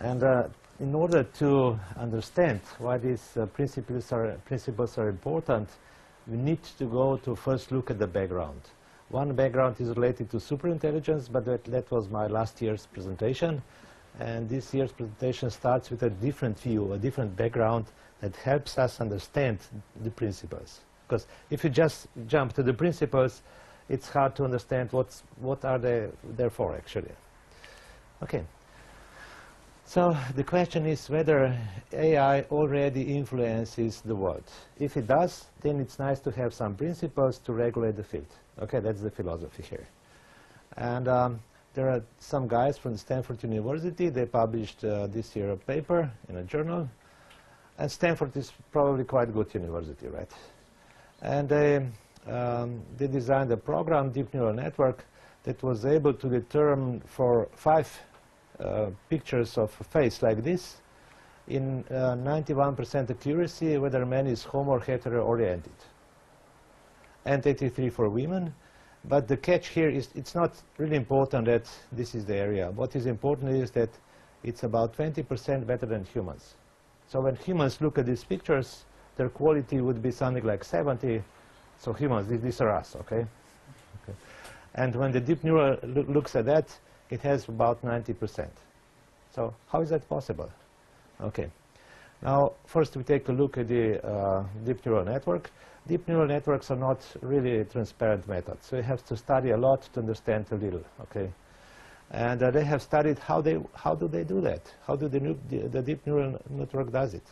And in order to understand why these principles are important, we need to go to first look at the background. One background is related to superintelligence, but that was my last year's presentation. And this year's presentation starts with a different view, a different background that helps us understand the principles. Because if you just jump to the principles, it's hard to understand what are they there for, actually. Okay. So the question is whether AI already influences the world. If it does, then it's nice to have some principles to regulate the field. Okay, that's the philosophy here. And there are some guys from Stanford University. They published this year a paper in a journal. And Stanford is probably quite a good university, right? And they designed a program, deep neural network, that was able to determine for 5 pictures of a face like this in 91% accuracy whether a man is homo or hetero-oriented, and 83 for women. But the catch here is it's not really important that this is the area. What is important is that it's about 20% better than humans. So when humans look at these pictures, their quality would be something like 70. So humans, these are us, okay? And when the deep neural looks at that, it has about 90%. So how is that possible? Okay. Now, first we take a look at the deep neural network. Deep neural networks are not really transparent methods. So you have to study a lot to understand a little, okay? And they have studied how do they do that? How do the deep neural network does it?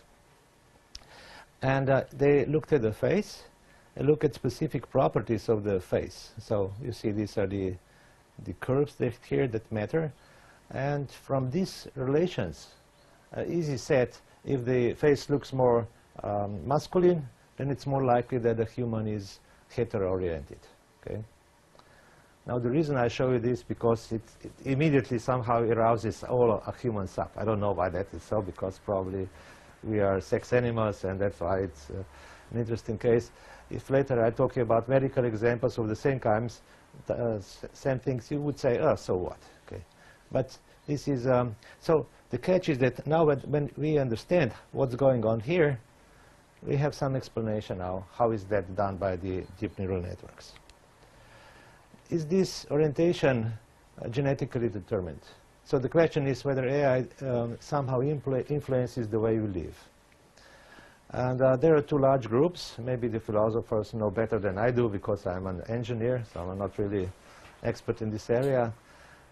And they looked at the face and look at specific properties of the face. So you see these are the curves here that matter. And from these relations, easy set, if the face looks more masculine, then it's more likely that the human is hetero-oriented. Okay? Now the reason I show you this because it immediately somehow arouses all humans up. I don't know why that is so, because probably we are sex animals, and that's why it's an interesting case. If later I talk about medical examples of the same kinds, same things, you would say, oh, so what? Okay. But this is, so the catch is that now when we understand what's going on here, we have some explanation now. How is that done by the deep neural networks? Is this orientation genetically determined? So the question is whether AI somehow influences the way we live. And there are 2 large groups. Maybe the philosophers know better than I do because I'm an engineer, so I'm not really expert in this area.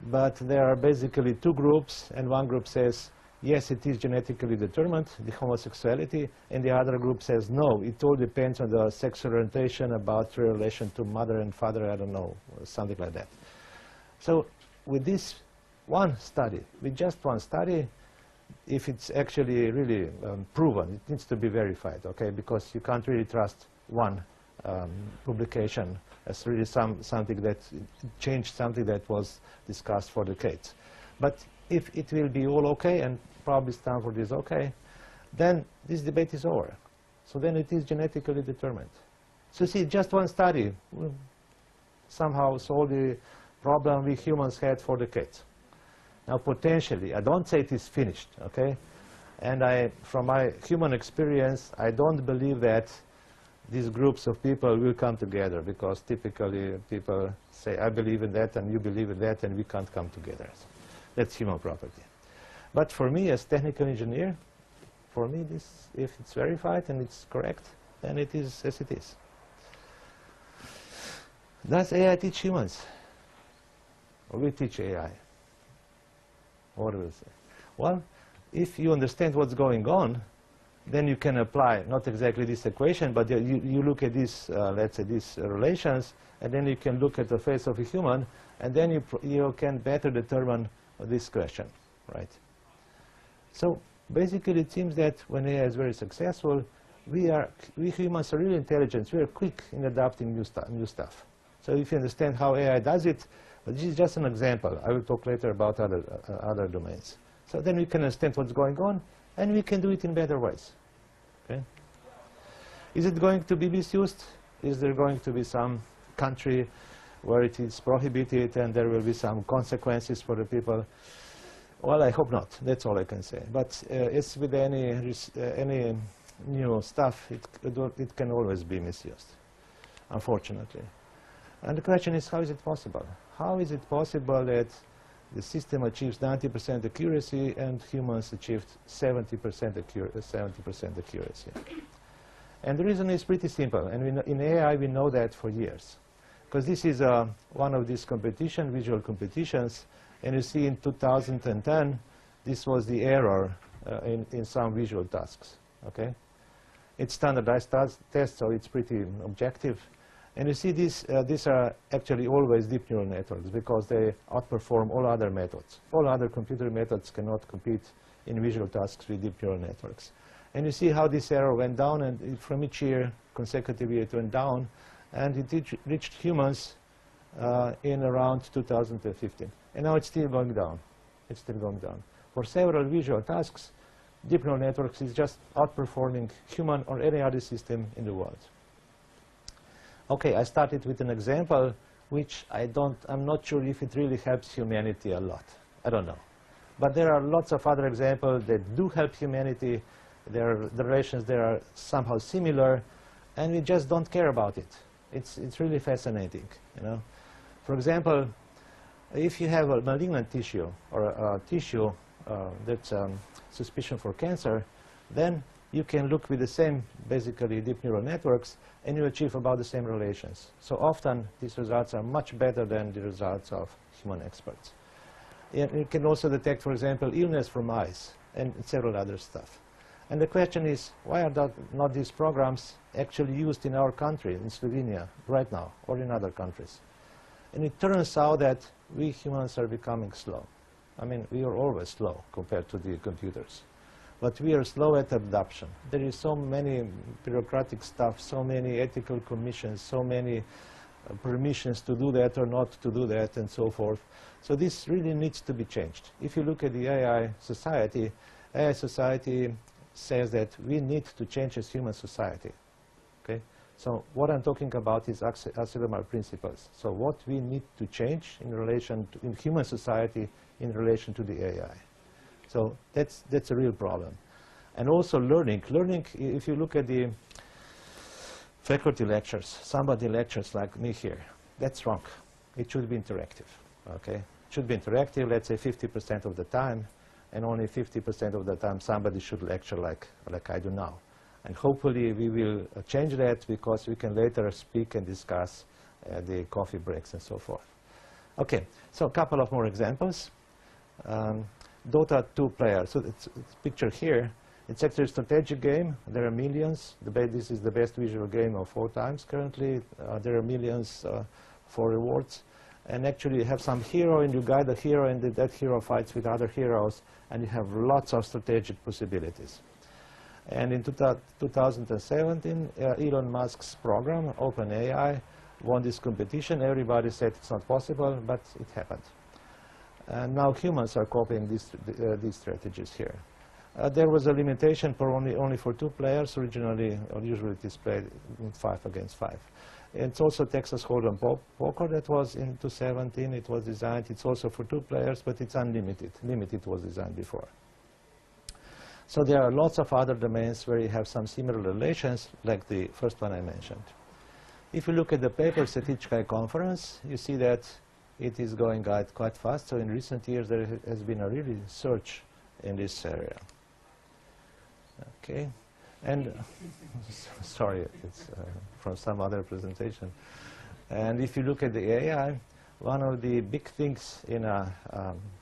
But there are basically 2 groups, and one group says, yes, it is genetically determined, the homosexuality, and the other group says, no, it all depends on the sexual orientation, about your relation to mother and father, I don't know, something like that. So with this one study, with just one study, if it's actually really proven, it needs to be verified, okay, because you can't really trust one publication as really something that changed something that was discussed for decades. But if it will be all okay, and probably Stanford is okay, then this debate is over. So then it is genetically determined. So see, just one study will somehow solve the problem we humans had for decades. Now potentially, I don't say it is finished, okay? And from my human experience, I don't believe that these groups of people will come together, because typically people say, I believe in that and you believe in that, and we can't come together. So that's human property. But for me, as technical engineer, for me, this, if it's verified and it's correct, then it is as it is. Does AI teach humans? Or we teach AI? What do we say? Well, if you understand what's going on, then you can apply not exactly this equation, but you look at these, let's say, these relations, and then you can look at the face of a human, and then you can better determine this question, right? So basically, it seems that when AI is very successful, we humans are really intelligent. We are quick in adapting new stuff. So if you understand how AI does it, but this is just an example. I will talk later about other domains. So then we can understand what's going on, and we can do it in better ways. Okay? Is it going to be misused? Is there going to be some country where it is prohibited and there will be some consequences for the people? Well, I hope not. That's all I can say. But as with any new stuff, it can always be misused, unfortunately. And the question is, how is it possible? How is it possible that the system achieves 90% accuracy and humans achieved 70% accuracy? And the reason is pretty simple. And in AI, we know that for years. Because this is one of these visual competitions. And you see in 2010, this was the error in some visual tasks. Okay? It's standardized test, so it's pretty objective. And you see these are actually always deep neural networks because they outperform all other methods. All other computer methods cannot compete in visual tasks with deep neural networks. And you see how this error went down, and from each year, consecutively, it went down, and it reached humans in around 2015. And now it's still going down. It's still going down. For several visual tasks, deep neural networks is just outperforming human or any other system in the world. Okay, I started with an example which I'm not sure if it really helps humanity a lot. I don't know. But there are lots of other examples that do help humanity. The relations there are somehow similar, and we just don't care about it. It's really fascinating, you know. For example, if you have a malignant tissue or a tissue that's suspicion for cancer, then you can look with the same, basically, deep neural networks, and you achieve about the same relations. So often, these results are much better than the results of human experts. And you can also detect, for example, illness from mice and several other stuff. And the question is, why are not these programs actually used in our country, in Slovenia, right now, or in other countries? And it turns out that we humans are becoming slow. I mean, we are always slow compared to the computers. But we are slow at adoption. There is so many bureaucratic stuff, so many ethical commissions, so many permissions to do that or not to do that, and so forth. So this really needs to be changed. If you look at the AI society says that we need to change as human society. Okay? So what I'm talking about is axiomal principles. So what we need to change in human society in relation to the AI. So that's a real problem. And also learning. Learning, if you look at the faculty lectures, somebody lectures like me here, that's wrong. It should be interactive. Okay? It should be interactive, let's say 50% of the time, and only 50% of the time somebody should lecture like I do now. And hopefully we will change that because we can later speak and discuss the coffee breaks and so forth. Okay, so a couple of more examples. Dota 2 player. So it's picture here. It's actually a strategic game. There are millions. This is the best visual game of all times currently. There are millions for rewards. And actually you have some hero, and you guide the hero, and that hero fights with other heroes, and you have lots of strategic possibilities. And in 2017, Elon Musk's program, OpenAI, won this competition. Everybody said it's not possible, but it happened. And now humans are copying these strategies here. There was a limitation for only for 2 players. Originally, or usually it is played 5 against 5. It's also Texas Hold'em poker that was in 2017. It was designed. It's also for 2 players, but it's unlimited. Limited was designed before. So there are lots of other domains where you have some similar relations, like the first one I mentioned. If you look at the papers at each conference, you see that it is going quite fast. So in recent years, there has been a really surge in this area. Okay, and sorry, it's from some other presentation. And if you look at the AI, one of the big things in a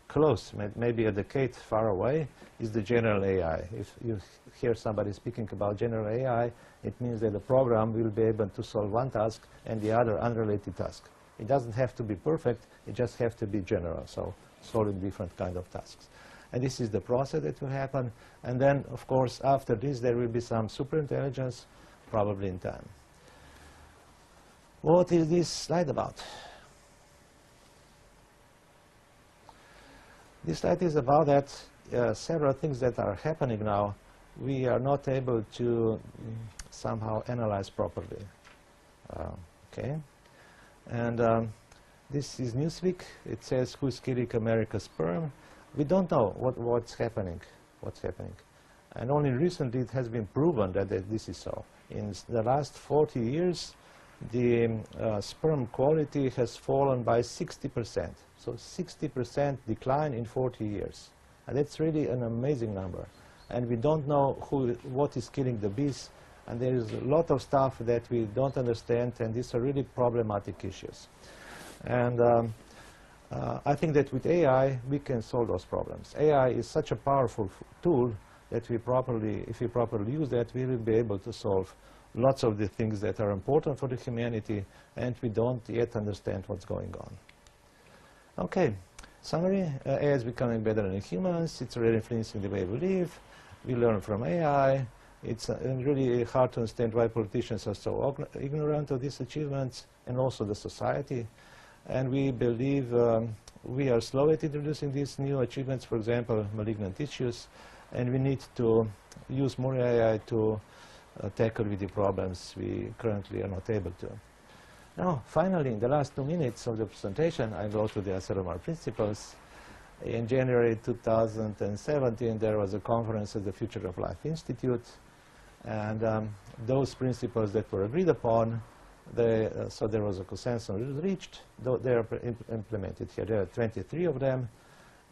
close, maybe a decade far away, is the general AI. If you hear somebody speaking about general AI, it means that the program will be able to solve one task and the other unrelated task. It doesn't have to be perfect, it just has to be general, so solving different kind of tasks. And this is the process that will happen. And then, of course, after this, there will be some superintelligence, probably in time. What is this slide about? This slide is about that several things that are happening now, we are not able to somehow analyze properly. Okay? And this is Newsweek. It says, who's killing America's sperm? we don't know what's happening. And only recently it has been proven that this is so. In the last 40 years, the sperm quality has fallen by 60%. So 60% decline in 40 years. And that's really an amazing number. And we don't know what is killing the bees. And there is a lot of stuff that we don't understand, and these are really problematic issues. And I think that with AI, we can solve those problems. AI is such a powerful tool that if we properly use that, we will be able to solve lots of the things that are important for the humanity, and we don't yet understand what's going on. Okay, summary, AI is becoming better than humans. It's really influencing the way we live. We learn from AI. It's really hard to understand why politicians are so ignorant of these achievements, and also the society. And we believe we are slow at introducing these new achievements, for example, malignant tissues, and we need to use more AI to tackle with the problems we currently are not able to. Now, finally, in the last 2 minutes of the presentation, I go to the Asilomar principles. In January 2017, there was a conference at the Future of Life Institute, and those principles that were agreed upon, so there was a consensus reached. They are implemented here. There are 23 of them,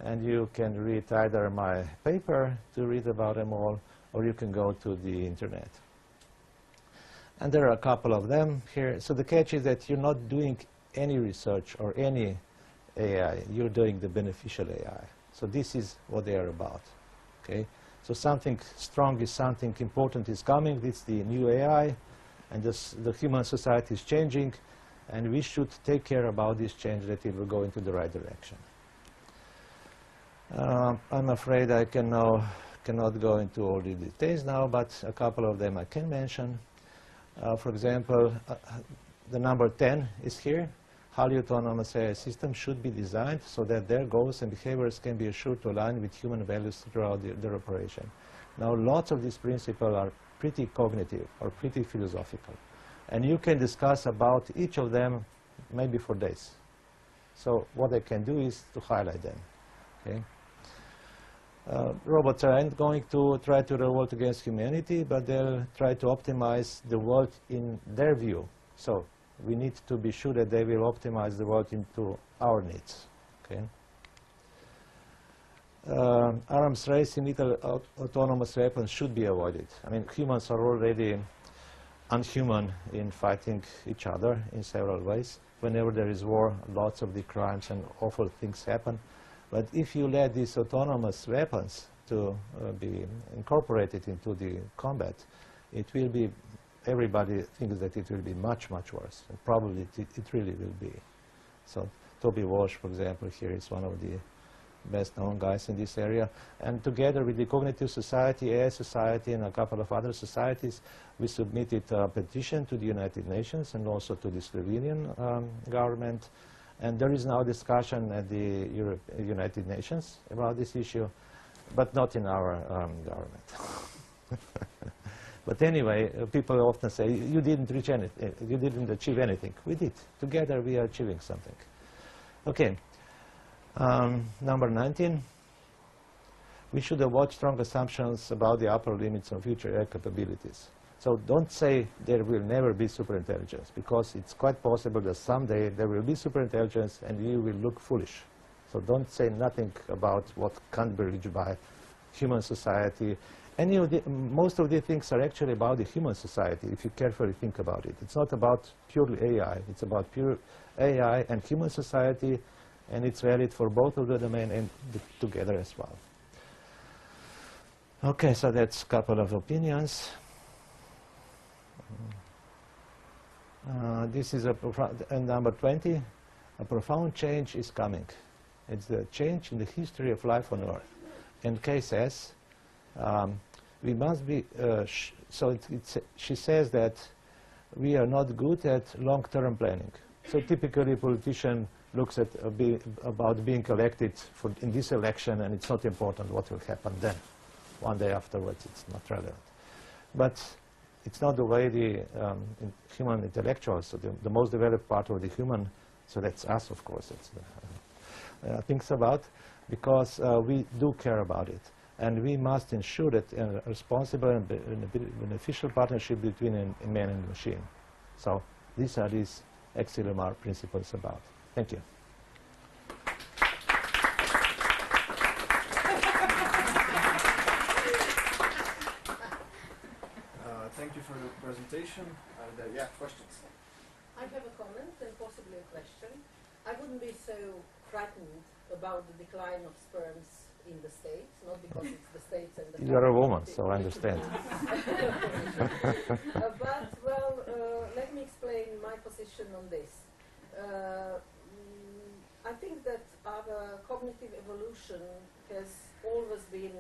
and you can read either my paper to read about them all, or you can go to the internet. And there are a couple of them here. So the catch is that you're not doing any research or any AI. You're doing the beneficial AI. So this is what they are about. Okay? So something strong is something important is coming. It's the new AI, and the human society is changing, and we should take care about this change, that it will go into the right direction. I'm afraid I cannot go into all the details now, but a couple of them I can mention. For example, the number 10 is here. Highly autonomous AI systems should be designed so that their goals and behaviors can be assured to align with human values throughout their operation. Now, lots of these principles are pretty cognitive or pretty philosophical, and you can discuss about each of them maybe for days. So what I can do is to highlight them. Okay? Robots aren't going to try to revolt against humanity, but they'll try to optimize the world in their view. So we need to be sure that they will optimize the world into our needs. Okay? Arms race in little autonomous weapons should be avoided. I mean, humans are already unhuman in fighting each other in several ways. Whenever there is war, lots of the crimes and awful things happen. But if you let these autonomous weapons to be incorporated into the combat, it will be, everybody thinks that it will be much, much worse. And probably it really will be. So Toby Walsh, for example, here is one of the best known guys in this area. And together with the Cognitive Society, AI Society, and a couple of other societies, we submitted a petition to the United Nations and also to the Slovenian government. And there is now discussion at the United Nations about this issue, but not in our government. But anyway, people often say, you didn't reach anything, you didn't achieve anything. We did. Together we are achieving something. Okay. Number 19. We should avoid strong assumptions about the upper limits of future AI capabilities. So don't say there will never be superintelligence, because it's quite possible that someday there will be superintelligence and you will look foolish. So don't say nothing about what can't be reached by human society. Most of the things are actually about the human society, if you carefully think about it. It's not about purely AI. It's about pure AI and human society, and it's valid for both of the domain and together as well. Okay, so that's a couple of opinions. This is number 20. A profound change is coming. It's the change in the history of life on Earth. And Kay says, we must be, she says that we are not good at long-term planning. So typically a politician looks at about being elected in this election, and it's not important what will happen then. One day afterwards, it's not relevant. But it's not the way the human intellectuals, so the most developed part of the human, so that's us, of course. thinks about, because we do care about it. And we must ensure that a responsible and beneficial partnership between a man and a machine. So these are these Axilomar principles about. Thank you. Thank you for your presentation. Yeah, questions? I have a comment and possibly a question. I wouldn't be so frightened about the decline of sperms in the States, not because it's the States and the... You're a woman, so I understand. But, well, let me explain my position on this. I think that our cognitive evolution has always been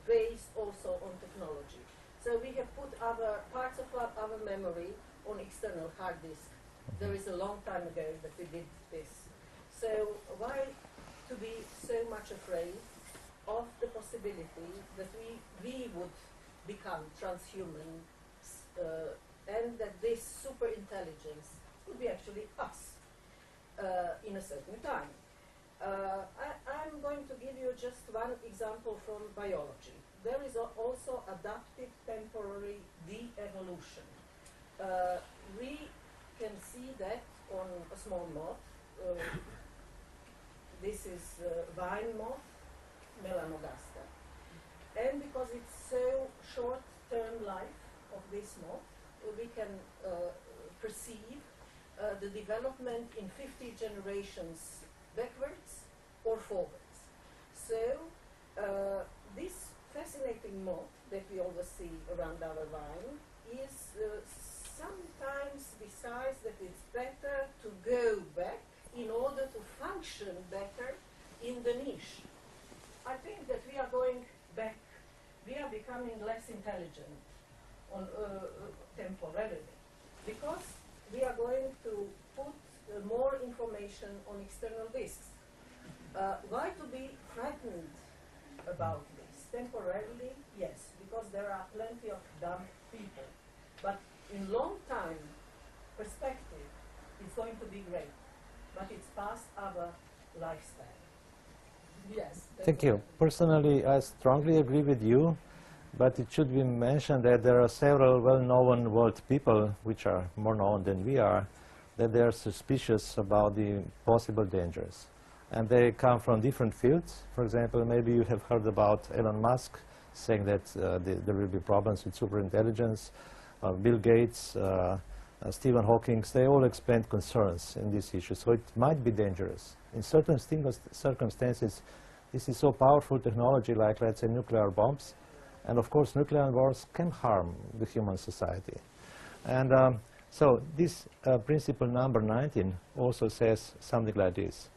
based also on technology. So we have put other parts of our memory on external hard disk. There is a long time ago that we did this. So why to be so much afraid of the possibility that we would become transhuman and that this super intelligence would be actually us in a certain time? I'm going to give you just one example from biology. There is also adaptive temporary de-evolution. We can see that on a small moth. This is vine moth, Melanogaster. And because it's so short-term life of this moth, we can perceive the development in 50 generations backwards or forwards. So this fascinating moth that we always see around our vine is sometimes decides that it's better to go back in order to function better in the niche. I think that we are going back. We are becoming less intelligent on temporarily because we are going to put more information on external disks. Why to be frightened about this? Temporarily, yes, because there are plenty of dumb people. But in long time perspective, it's going to be great. But it's past our lifespan. Yes. Thank you. Personally, I strongly agree with you, but it should be mentioned that there are several well-known world people, which are more known than we are, that they are suspicious about the possible dangers. And they come from different fields. For example, maybe you have heard about Elon Musk saying that there will be problems with superintelligence. Bill Gates, Stephen Hawking, they all explained concerns in this issue. So it might be dangerous. In certain circumstances, this is so powerful technology, like, let's say, nuclear bombs. And of course, nuclear wars can harm the human society. And so this principle number 19 also says something like this.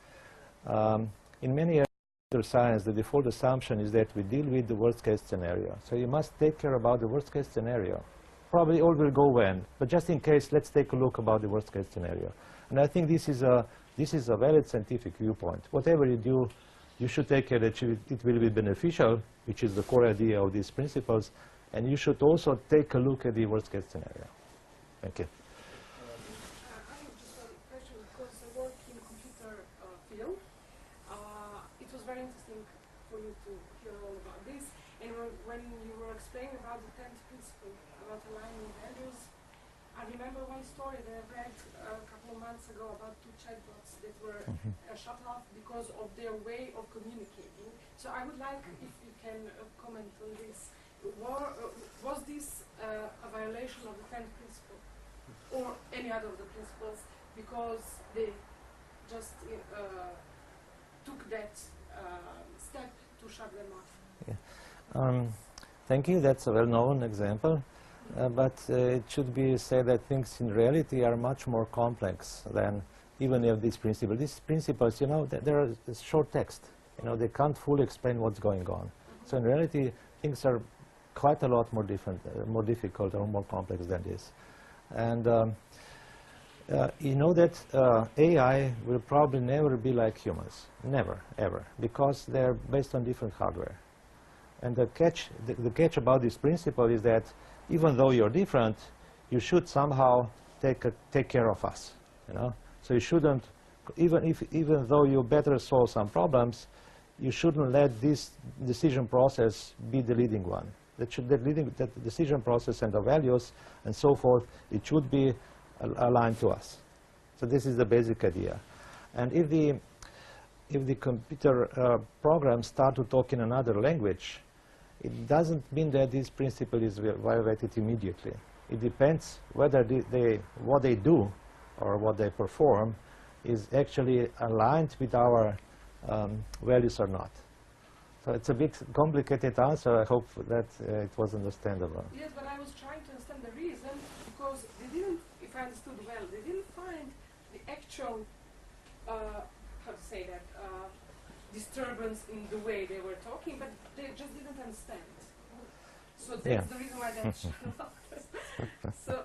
In many areas of science, the default assumption is that we deal with the worst-case scenario. So you must take care about the worst-case scenario. Probably all will go well, but just in case, let's take a look about the worst-case scenario. And I think this is a valid scientific viewpoint. Whatever you do, you should take care that it will be beneficial, which is the core idea of these principles, and you should also take a look at the worst-case scenario. Thank you. I have just a question, because I work in computer field. It was very interesting for you to hear all about this. And when you were explaining about the 10th principle, about aligning values, I remember one story that I read a couple of months ago about two chatbots that were shut off because of their way of communicating. So I would like if you can comment on this. Was this a violation of the 10th principle or any other of the principles because they just took that step to shut them off? Yeah. Thank you. That's a well-known example. But it should be said that things in reality are much more complex than even if these principles. These principles, you know, they're a short text. You know, they can't fully explain what's going on. So in reality, things are quite a lot more difficult or more complex than this. And you know that AI will probably never be like humans. Never, ever. Because they're based on different hardware. And the catch about this principle is that even though you're different, you should somehow take care of us, you know. So you shouldn't even though you better solve some problems, you shouldn't let this decision process be the leading one. That decision process and the values and so forth, it should be aligned to us. So this is the basic idea. And if the computer programs start to talk in another language, it doesn't mean that this principle is violated immediately. It depends whether what they do or what they perform is actually aligned with our values or not. So it's a bit complicated answer. I hope that it was understandable. Yes, but I was trying to understand the reason, because they didn't, if I understood well, they didn't find the actual, how to say that, disturbance in the way they were talking, but they just didn't understand. So that's the reason why they So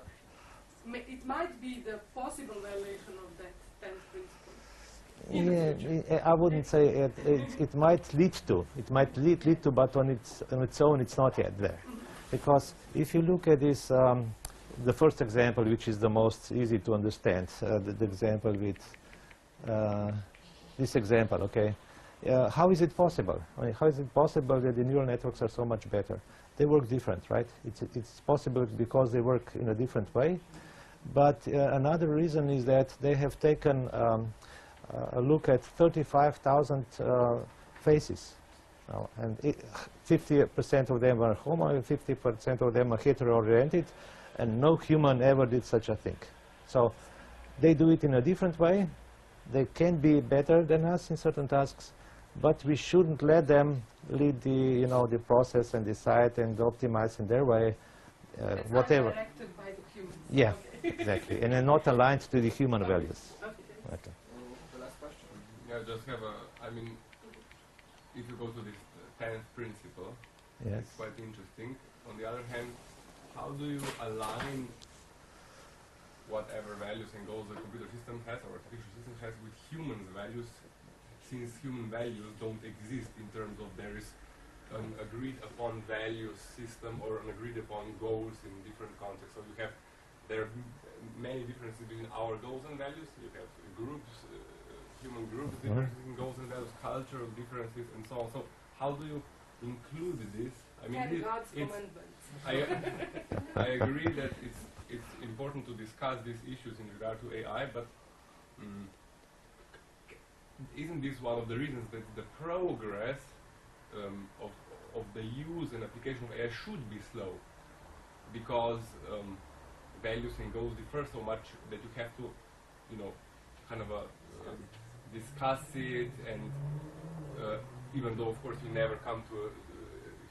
it might be the possible violation of that 10th principle. Yeah, I wouldn't say it might lead to. It might lead to, but on its own, it's not yet there. Because if you look at this, the first example, which is the most easy to understand, the example with this example, okay? How is it possible? I mean, how is it possible that the neural networks are so much better? They work different, right? It's possible because they work in a different way. But another reason is that they have taken a look at 35,000 faces. And 50% of them are homo, and 50% of them are hetero-oriented, and no human ever did such a thing. So they do it in a different way. They can be better than us in certain tasks, but we shouldn't let them lead the, the process and decide and optimize in their way, whatever. Not directed by the humans. Yeah, okay. exactly, and then not aligned to the human values. Okay. The last question. Yeah, just have I mean, if you go to this 10th principle, Yes. it's quite interesting. On the other hand, how do you align whatever values and goals the computer system has or artificial system has with humans' values, since human values don't exist in terms of there is an agreed upon value system or an agreed upon goals in different contexts. So there are many differences between our goals and values. You have groups, human groups, differences in goals and values, cultural differences, and so on. So how do you include this? I mean, And God's commandments. I agree that it's important to discuss these issues in regard to AI, but isn't this one of the reasons that the progress of the use and application of AI should be slow? Because values and goals differ so much that you have to, kind of discuss it, and even though, of course, you never come to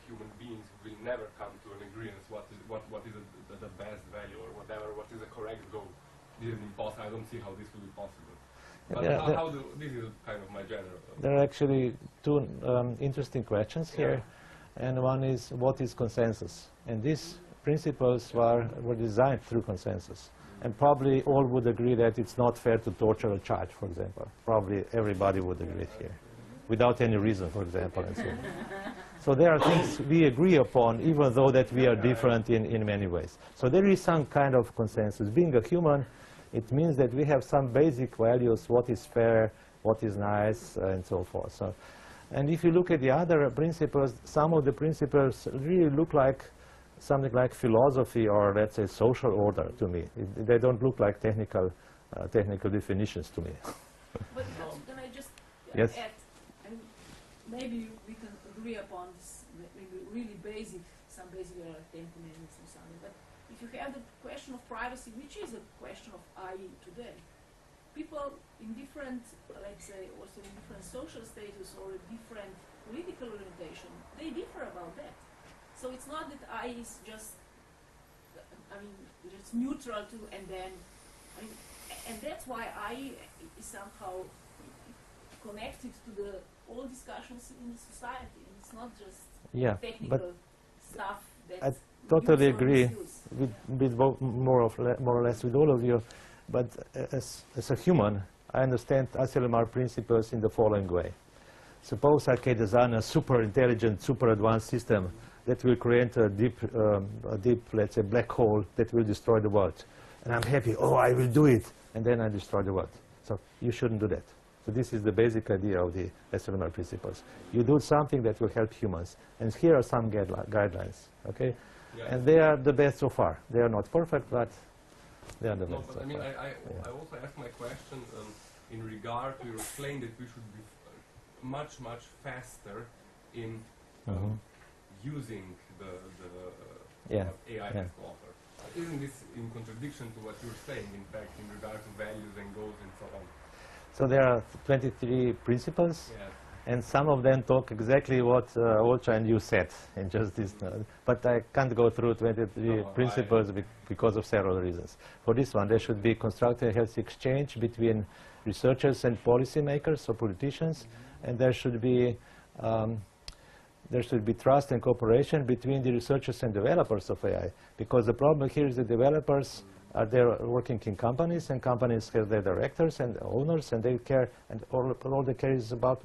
human beings will never come to an agreement what is the best value or whatever, what is the correct goal. This is impossible. I don't see how this will be possible. But this is kind of my general. There are actually two interesting questions here, and one is what is consensus? And these principles were designed through consensus. And probably all would agree that it's not fair to torture a child, for example. Probably everybody would agree here, without any reason, for example, and so on. So there are things we agree upon, even though that we are different in many ways. So there is some kind of consensus. Being a human, it means that we have some basic values, what is fair, what is nice, and so forth. So, and if you look at the other principles, some of the principles really look like something like philosophy or, let's say, social order to me. They don't look like technical definitions to me. But can I just Yes. add, and maybe we can agree upon this, maybe really some basic temperaments or something, but if you have the question of privacy, which is a question of AI today, people in different, let's say, also in different social status or different political orientation, they differ about that. So it's not that AI is just, just neutral to, and then, and that's why AI is somehow connected to all discussions in society. It's not just technical stuff that I totally agree with more or less with all of you. But as a human, I understand Asilomar principles in the following way. Suppose I can design a super intelligent, super advanced system that will create a deep, let's say, black hole that will destroy the world. And I'm happy, oh, I will do it. And then I destroy the world. So you shouldn't do that. So this is the basic idea of the astronomer principles. You do something that will help humans. And here are some guidelines, okay? Yeah. And they are the best so far. They are not perfect, but they are the No, best but so I mean, far. I also asked my question in regard to your claim that we should be much faster in using the Yeah, AI yeah. has to offer. Isn't this in contradiction to what you're saying, in fact, in regard to values and goals and so on? So there are 23 principles, Yes. and some of them talk exactly what Olcha and you said in just this. But I can't go through 23 No, principles because of several reasons. For this one, there should be constructive and healthy exchange between researchers and policymakers or politicians, and there should be trust and cooperation between the researchers and developers of AI. Because the problem here is the developers are there working in companies, and companies have their directors and owners, and they care, and all they care is about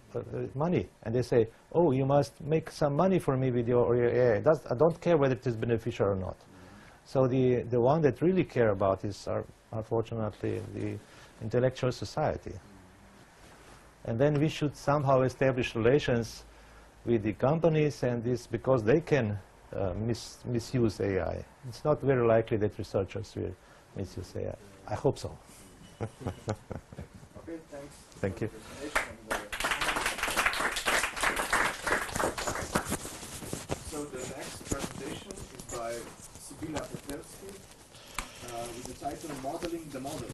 money. And they say, oh, you must make some money for me with your AI. I don't care whether it is beneficial or not. So the one that really care about is, unfortunately, the intellectual society. And then we should somehow establish relations with the companies, and this because they can misuse AI. It's not very likely that researchers will misuse AI. I hope so. Okay, thanks. Thank for you. the presentation.